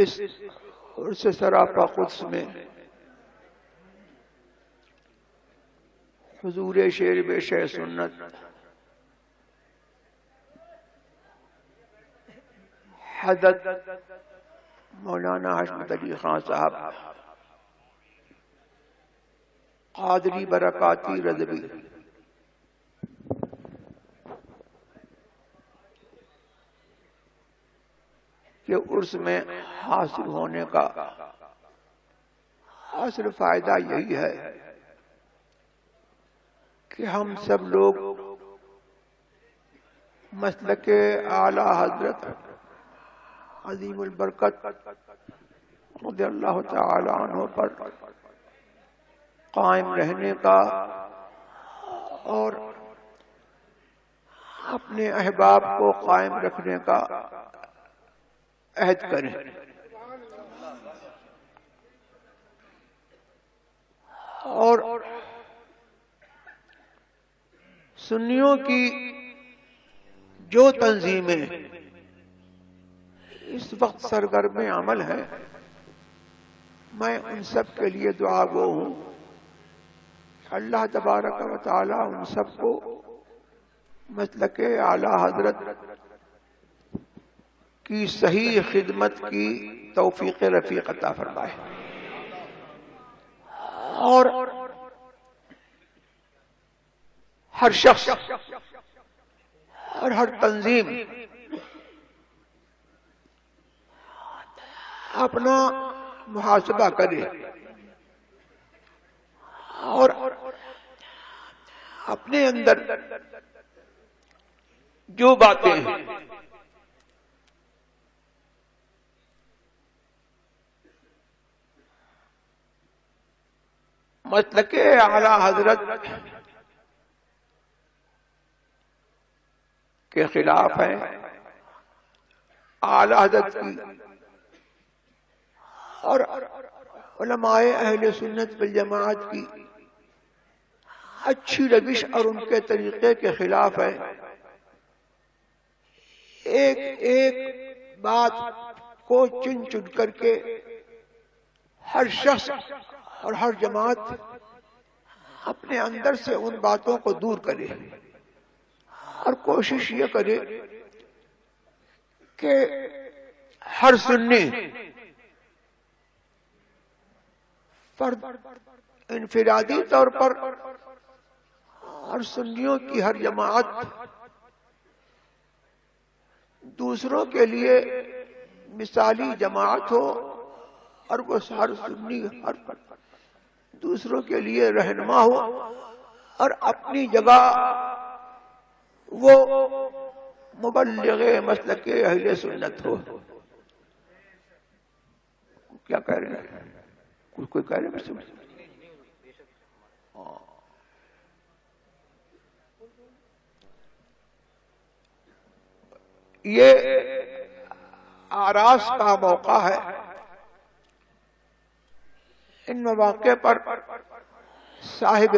اس عرس سراپا قدس میں حضور شیر بیش سنت حضرت مولانا حشمت علی خان صاحب قادری برکاتی رضوی کہ عرس میں حاصل ہونے کا اصل فائدہ یہی ہے کہ ہم سب لوگ مسلک اعلی حضرت عظیم البرکت رضی اللہ تعالی عنہ پر قائم رہنے کا اور اپنے احباب کو قائم رکھنے کا عہد کریں. اور سنیوں کی جو تنظیمیں اس وقت سرگرم عمل ہیں، میں ان سب کے لیے دعا گو ہوں. اللہ تبارک و تعالی ان سب کو مسلک اعلی حضرت کی صحیح خدمت کی توفیق رفیق عطا فرمائے. اور ہر شخص اور ہر تنظیم اپنا محاسبہ کرے اور اپنے اندر جو باتیں ہیں مسلک اعلی حضرت کے خلاف ہیں، اعلی حضرت کی اور علماء اہل سنت والجماعت کی اچھی روش اور ان کے طریقے کے خلاف ہے، ایک ایک بات کو چن چن کر کے ہر شخص اور ہر جماعت اپنے اندر سے ان باتوں کو دور کرے اور کوشش یہ کرے کہ ہر سنی فرد انفرادی طور پر اور سنیوں کی ہر جماعت دوسروں کے لیے مثالی جماعت ہو اور وہ ہر سنی ہر دوسروں کے لیے رہنما ہو اور اپنی جگہ وہ مبلغ مسلک اہل سنت ہو. کیا کہہ رہے ہیں؟ کوئی کہہ رہے ہیں؟ یہ آراس کا موقع ہے. ان مواقع پر صاحب